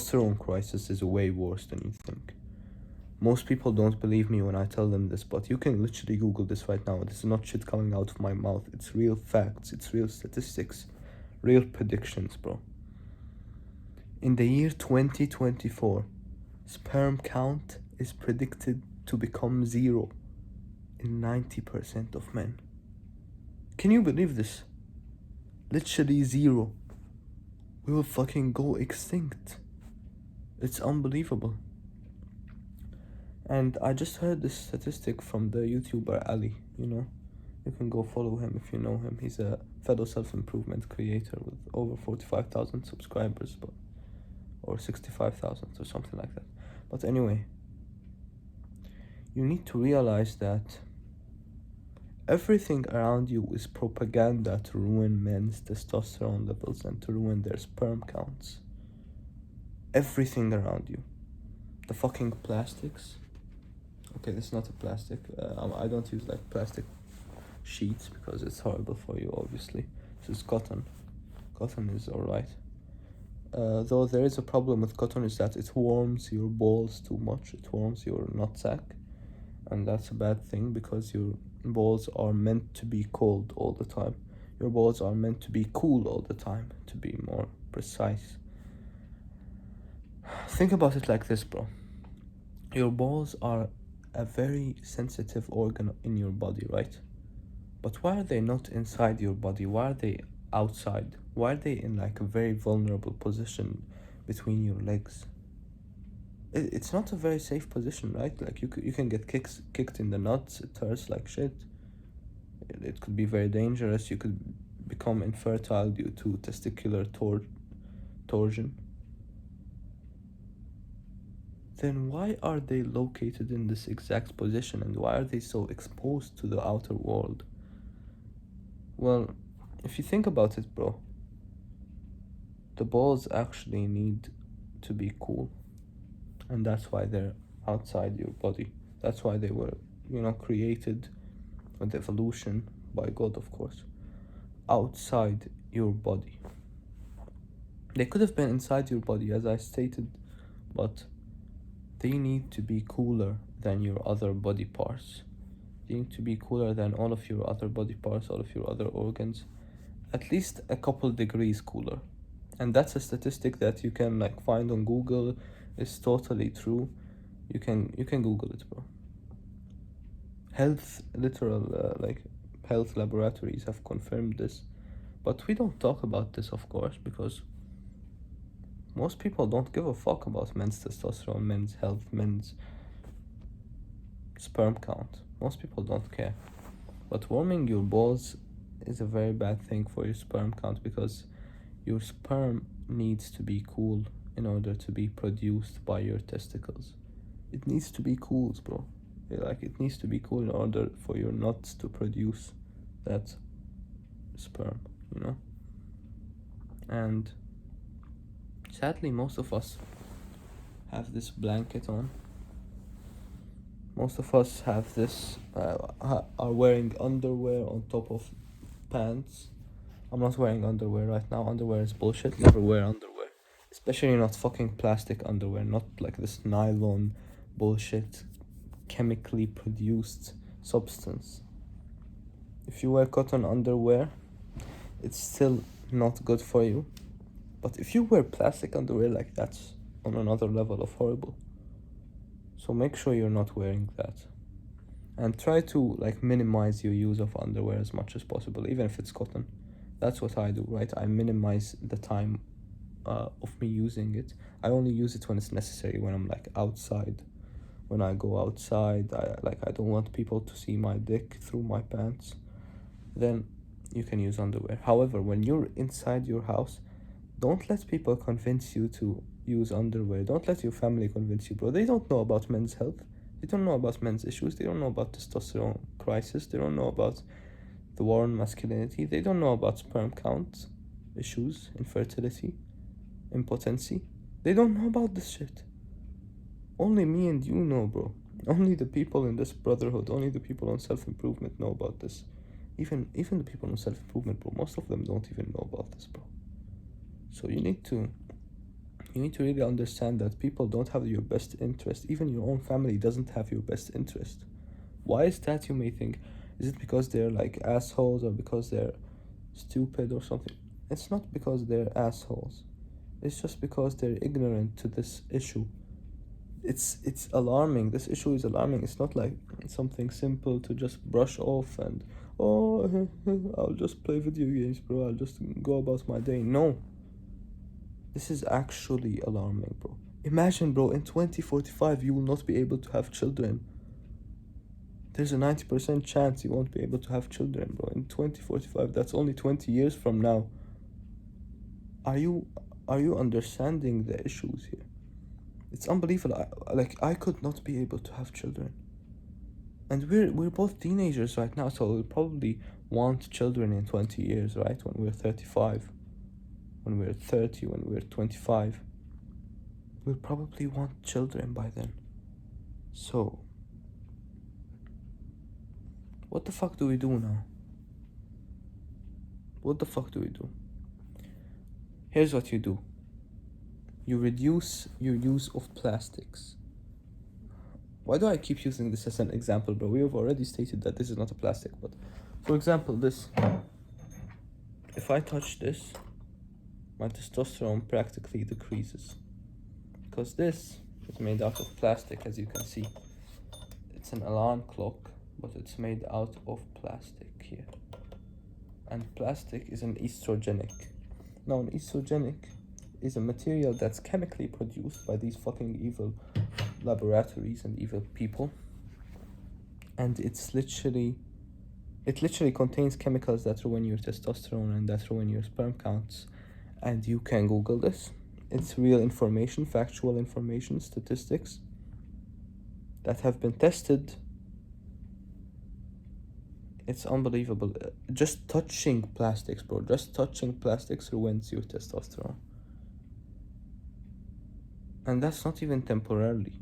testosterone crisis is way worse than you think. Most people don't believe me when I tell them this, but you can literally Google this right now. This is not shit coming out of my mouth. It's real facts, it's real statistics, real predictions, bro. In the year 2024, sperm count is predicted to become 0 in 90% of men. Can you believe this? Literally 0. We will fucking go extinct. It's unbelievable. And I just heard this statistic from the YouTuber Ali, you know. You can go follow him if you know him. He's a fellow self-improvement creator with over 45,000 subscribers, or 65,000 or something like that. But anyway, you need to realize that everything around you is propaganda to ruin men's testosterone levels and to ruin their sperm counts. Everything around you. The fucking plastics. Okay, this is not a plastic. I don't use like plastic sheets because it's horrible for you, obviously. This is cotton. Cotton is alright. Though there is a problem with cotton is that it warms your balls too much. It warms your nutsack. And that's a bad thing because your balls are meant to be cold all the time. Your balls are meant to be cool all the time, to be more precise. Think about it like this, bro. Your balls are a very sensitive organ in your body, right? But why are they not inside your body? Why are they outside? Why are they in like a very vulnerable position between your legs? It's not a very safe position, right? Like you can get kicked in the nuts. It hurts like shit. It could be very dangerous. You could become infertile due to testicular torsion. Then why are they located in this exact position, and why are they so exposed to the outer world? Well, if you think about it, bro, the balls actually need to be cool, and that's why they're outside your body. That's why they were, created with evolution by God, of course, outside your body. They could have been inside your body, as I stated, but they need to be cooler than your other body parts. They need to be cooler than all of your other body parts, all of your other organs, at least a couple degrees cooler. And that's a statistic that you can like find on Google. It's totally true. You can Google it, bro. Health laboratories have confirmed this, but we don't talk about this, of course, because most people don't give a fuck about men's testosterone, men's health, men's sperm count. Most people don't care. But warming your balls is a very bad thing for your sperm count because your sperm needs to be cool in order to be produced by your testicles. It needs to be cool, bro. Like, it needs to be cool in order for your nuts to produce that sperm, And sadly, most of us have this blanket on. Most of us have this, are wearing underwear on top of pants. I'm not wearing underwear right now. Underwear is bullshit. Never wear underwear. Especially not fucking plastic underwear. Not like this nylon bullshit, chemically produced substance. If you wear cotton underwear, it's still not good for you. But if you wear plastic underwear, like, that's on another level of horrible. So make sure you're not wearing that. And try to like minimize your use of underwear as much as possible, even if it's cotton. That's what I do, right? I minimize the time of me using it. I only use it when it's necessary, when I'm like outside. When I go outside, I don't want people to see my dick through my pants. Then you can use underwear. However, when you're inside your house, don't let people convince you to use underwear. Don't let your family convince you, bro. They don't know about men's health. They don't know about men's issues. They don't know about testosterone crisis. They don't know about the war on masculinity. They don't know about sperm count issues, infertility, impotency. They don't know about this shit. Only me and you know, bro. Only the people in this brotherhood, only the people on self-improvement know about this. Even the people on self-improvement, bro, most of them don't even know about this, bro. So you need to You need to really understand that people don't have your best interest. Even your own family doesn't have your best interest. Why is that, you may think? Is it because they're like assholes or because they're stupid or something? It's not because they're assholes. It's just because they're ignorant to this issue. It's alarming. This issue is alarming. It's not like something simple to just brush off and, oh, I'll just play video games, bro. I'll just go about my day. No. This is actually alarming, bro. Imagine, bro, in 2045 you will not be able to have children. There's a 90% chance you won't be able to have children, bro. In 2045, that's only 20 years from now. Are you understanding the issues here? It's unbelievable. I could not be able to have children. And we're both teenagers right now, so we'll probably want children in 20 years, right? When we're 35, when we're 30, when we're 25. We'll probably want children by then. So, what the fuck do we do now? What the fuck do we do? Here's what you do. You reduce your use of plastics. Why do I keep using this as an example, bro? We have already stated that this is not a plastic, but for example, this. If I touch this, my testosterone practically decreases. Because this is made out of plastic, as you can see. It's an alarm clock, but it's made out of plastic here. And plastic is an estrogenic. Now, an estrogenic is a material that's chemically produced by these fucking evil laboratories and evil people. And it literally contains chemicals that ruin your testosterone and that ruin your sperm counts. And you can Google this. It's real information, factual information, statistics that have been tested. It's unbelievable. Just touching plastics, bro. Just touching plastics ruins your testosterone. And that's not even temporarily.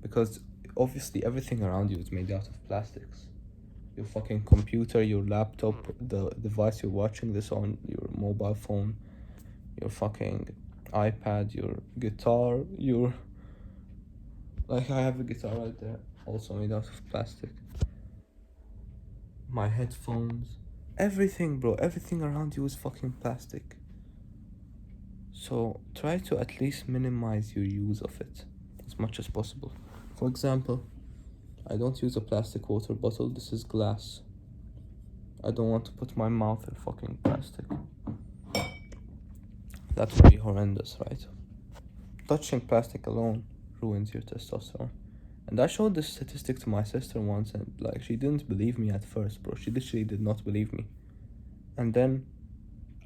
Because obviously everything around you is made out of plastics. Your fucking computer, your laptop, the device you're watching this on, your mobile phone, your fucking iPad, your guitar, like I have a guitar right there, also made out of plastic. My headphones, everything, bro, everything around you is fucking plastic. So try to at least minimize your use of it as much as possible. For example, I don't use a plastic water bottle. This is glass. I don't want to put my mouth in fucking plastic. That would be horrendous, right? Touching plastic alone ruins your testosterone. And I showed this statistic to my sister once, and like she didn't believe me at first, bro. She literally did not believe me. And then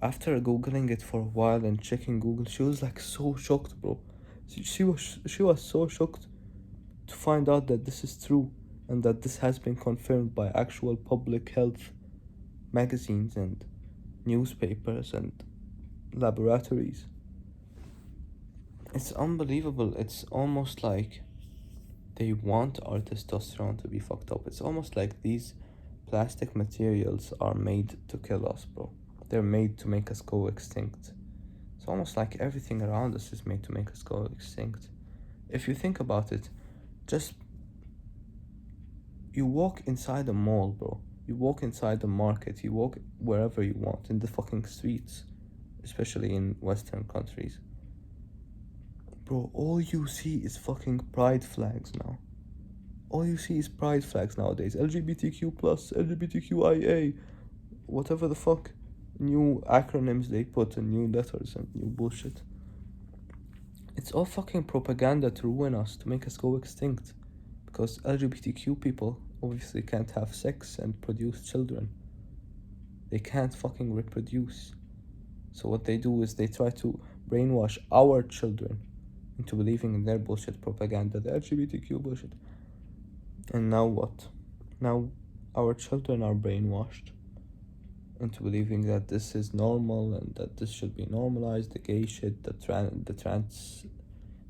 after googling it for a while and checking Google, she was like so shocked, bro. She was so shocked to find out that this is true and that this has been confirmed by actual public health magazines and newspapers and laboratories. It's unbelievable. It's almost like they want our testosterone to be fucked up. It's almost like these plastic materials are made to kill us, bro. They're made to make us go extinct. It's almost like everything around us is made to make us go extinct. If you think about it, just you walk inside a mall, bro. You walk inside the market. You walk wherever you want in the fucking streets, especially in Western countries. Bro, all you see is fucking pride flags now. All you see is pride flags nowadays. LGBTQ+, LGBTQIA, whatever the fuck new acronyms they put and new letters and new bullshit. It's all fucking propaganda to ruin us, to make us go extinct. Because LGBTQ people obviously can't have sex and produce children. They can't fucking reproduce. So what they do is they try to brainwash our children into believing in their bullshit propaganda, the LGBTQ bullshit. And now what? Now our children are brainwashed into believing that this is normal and that this should be normalized, the gay shit, the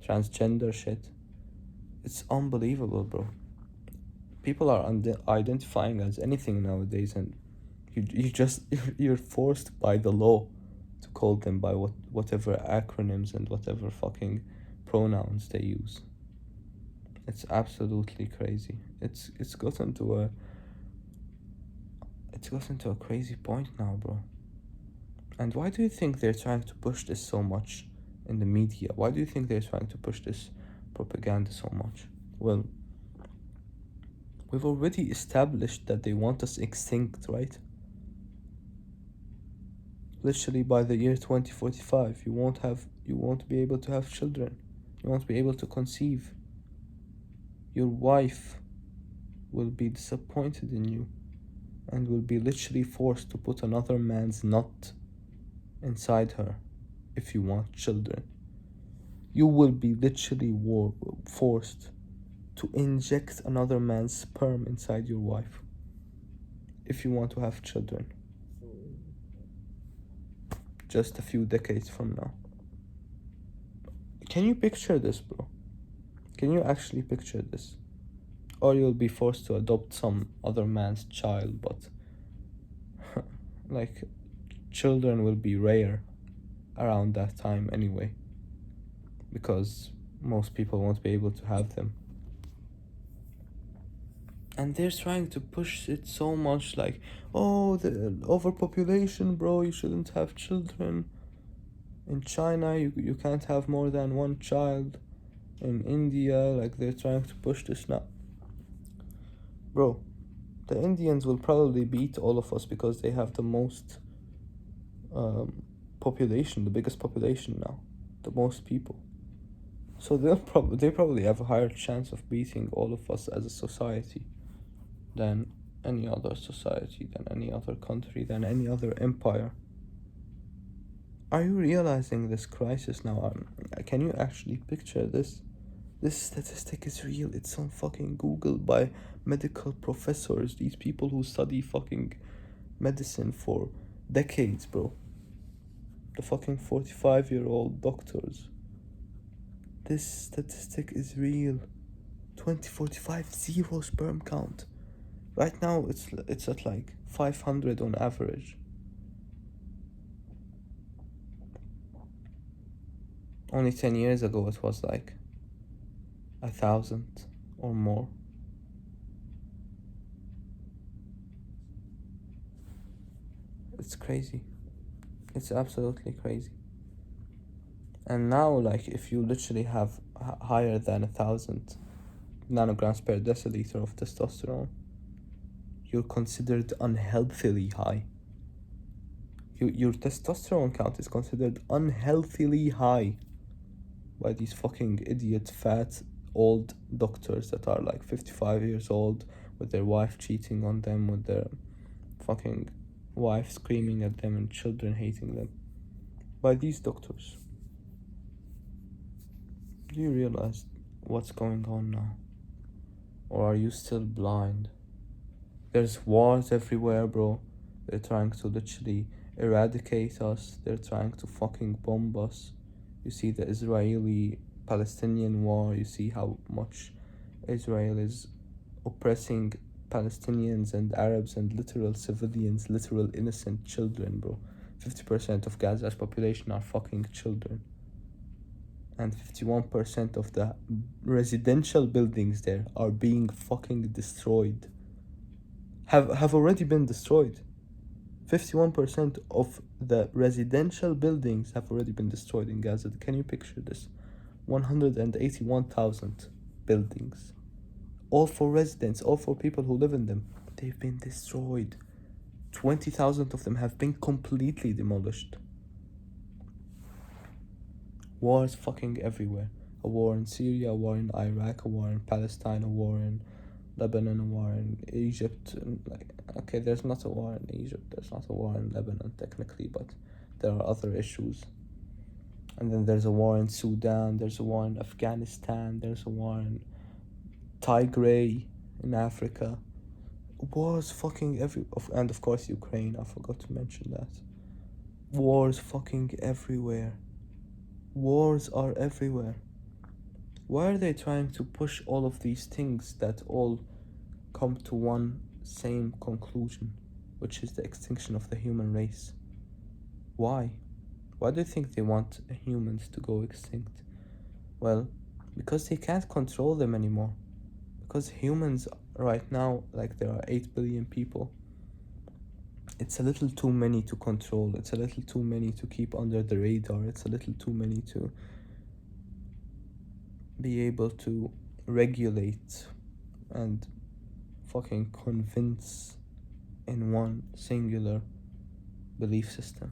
transgender shit. It's unbelievable, bro. People are identifying as anything nowadays, and you're forced by the law to call them by whatever acronyms and whatever fucking pronouns they use. It's absolutely crazy. It's gotten to a crazy point now, bro. And why do you think they're trying to push this so much in the media? Why do you think they're trying to push this propaganda so much? Well, we've already established that they want us extinct, right? Literally by the year 2045, you won't be able to have children. You won't be able to conceive. Your wife will be disappointed in you and will be literally forced to put another man's nut inside her if you want children. You will be literally forced to inject another man's sperm inside your wife if you want to have children. Just a few decades from now. Can you picture this, bro? Can you actually picture this? Or you'll be forced to adopt some other man's child, but like, children will be rare around that time anyway, because most people won't be able to have them. And they're trying to push it so much, like, oh, the overpopulation, bro, you shouldn't have children. In China, you can't have more than one child. In India, like, they're trying to push this now. Bro, the Indians will probably beat all of us because they have the most population, the biggest population now, the most people. So they probably have a higher chance of beating all of us as a society than any other society, than any other country, than any other empire. Are you realizing this crisis now? Can you actually picture this? This statistic is real. It's on fucking Google by medical professors. These people who study fucking medicine for decades, bro. The fucking 45-year-old doctors. This statistic is real. 2045, zero sperm count. Right now, it's at like 500 on average. Only 10 years ago, it was like 1,000 or more. It's crazy. It's absolutely crazy. And now, like, if you literally have higher than 1,000 nanograms per deciliter of testosterone, you're considered unhealthily high. Your testosterone count is considered unhealthily high by these fucking idiot, fat, old doctors that are like 55 years old with their wife cheating on them, with their fucking wife screaming at them and children hating them. By these doctors. Do you realize what's going on now? Or are you still blind? There's wars everywhere, bro. They're trying to literally eradicate us. They're trying to fucking bomb us. You see the Israeli-Palestinian war. You see how much Israel is oppressing Palestinians and Arabs and literal civilians, literal innocent children, bro. 50% of Gaza's population are fucking children. And 51% of the residential buildings there are being fucking destroyed. Have already been destroyed. 51% of the residential buildings have already been destroyed in Gaza. Can you picture this? 181,000 buildings. All for residents, all for people who live in them. They've been destroyed. 20,000 of them have been completely demolished. Wars fucking everywhere. A war in Syria, a war in Iraq, a war in Palestine, a war in Lebanon, a war in Egypt. And okay, there's not a war in Egypt, there's not a war in Lebanon technically, but there are other issues. And then there's a war in Sudan, there's a war in Afghanistan, there's a war in Tigray in Africa. Wars fucking and of course Ukraine, I forgot to mention that. Wars fucking everywhere. Wars are everywhere. Why are they trying to push all of these things that all come to one same conclusion, which is the extinction of the human race? Why? Why do you think they want humans to go extinct? Well, because they can't control them anymore. Because humans right now, like there are 8 billion people, it's a little too many to control. It's a little too many to keep under the radar. It's a little too many to be able to regulate and fucking convince in one singular belief system.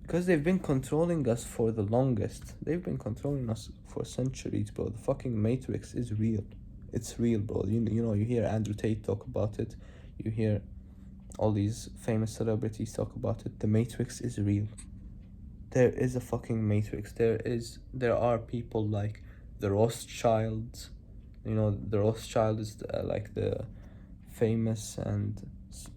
Because they've been controlling us for the longest. They've been controlling us for centuries, bro. The fucking Matrix is real. It's real, bro. You know, you hear Andrew Tate talk about it. You hear all these famous celebrities talk about it. The Matrix is real. There is a fucking Matrix. There are people like the Rothschilds. You know, the Rothschild is like the famous and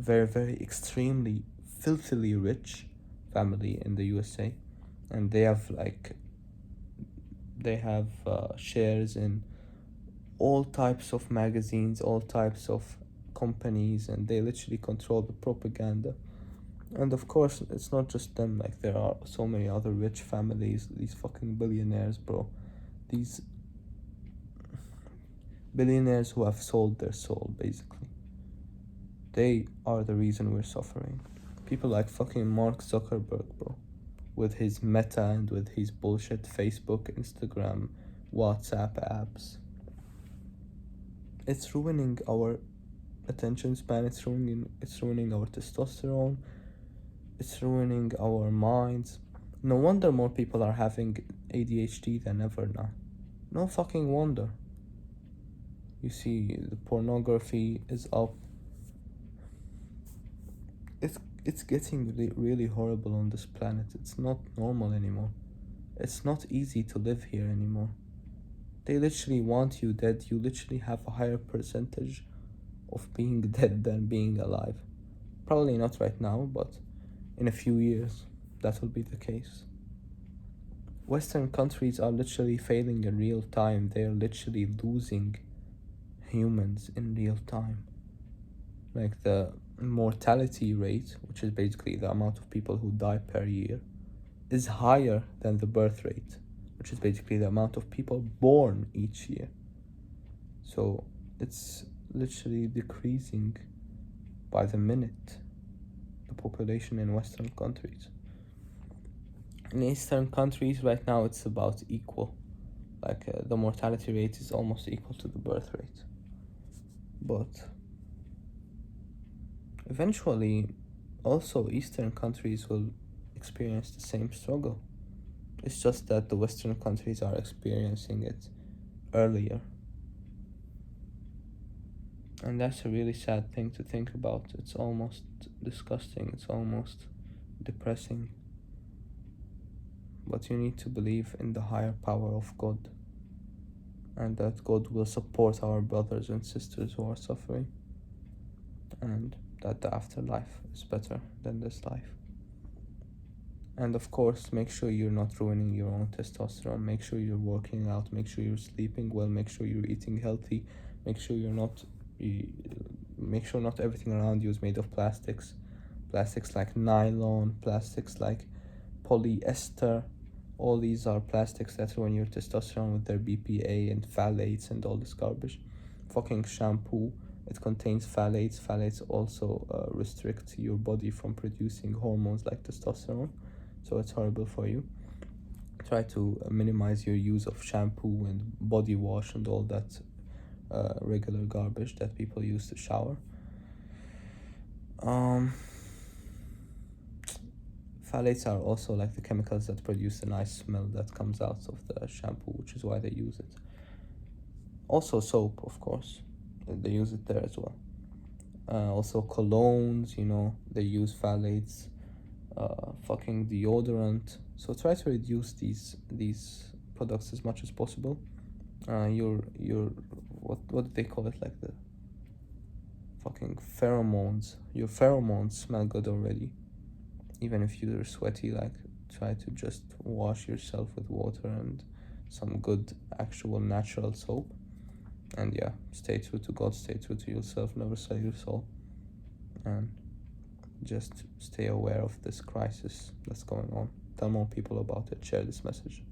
very, very extremely filthily rich family in the USA, and they have shares in all types of magazines, all types of companies, and they literally control the propaganda. And of course, it's not just them, like there are so many other rich families, these fucking billionaires, bro. These billionaires who have sold their soul, basically. They are the reason we're suffering. People like fucking Mark Zuckerberg, bro, with his Meta and with his bullshit Facebook, Instagram, WhatsApp apps. It's ruining our attention span, it's ruining our testosterone, it's ruining our minds. No wonder more people are having ADHD than ever now. No fucking wonder. You see, the pornography is up. It's getting really horrible on this planet. It's not normal anymore. It's not easy to live here anymore. They literally want you dead. You literally have a higher percentage of being dead than being alive. Probably not right now, but in a few years, that will be the case. Western countries are literally failing in real time. They are literally losing humans in real time. Like the mortality rate, which is basically the amount of people who die per year, is higher than the birth rate, which is basically the amount of people born each year. So it's literally decreasing by the minute, the population in Western countries. In Eastern countries right now it's about equal. Like the mortality rate is almost equal to the birth rate. But eventually also Eastern countries will experience the same struggle. It's just that the Western countries are experiencing it earlier. And that's a really sad thing to think about. It's almost disgusting, it's almost depressing. But you need to believe in the higher power of God, and that God will support our brothers and sisters who are suffering, and that the afterlife is better than this life. And of course, make sure you're not ruining your own testosterone. Make sure you're working out, make sure you're sleeping well, make sure you're eating healthy, make sure not everything around you is made of plastics like nylon, plastics like polyester. All these are plastics that ruin your testosterone with their BPA and phthalates and all this garbage. Fucking shampoo, it contains phthalates. Phthalates also restrict your body from producing hormones like testosterone, so it's horrible for you. Try to minimize your use of shampoo and body wash and all that regular garbage that people use to shower. Phthalates are also like the chemicals that produce a nice smell that comes out of the shampoo, which is why they use it. Also soap, of course, they use it there as well. Also colognes, they use phthalates. Fucking deodorant. So try to reduce these products as much as possible. Your what do they call it, like the fucking pheromones. Your pheromones smell good already, even if you're sweaty. Like, try to just wash yourself with water and some good actual natural soap. And yeah, stay true to God, stay true to yourself, never sell your soul, and just stay aware of this crisis that's going on. tell more people about it, share this message.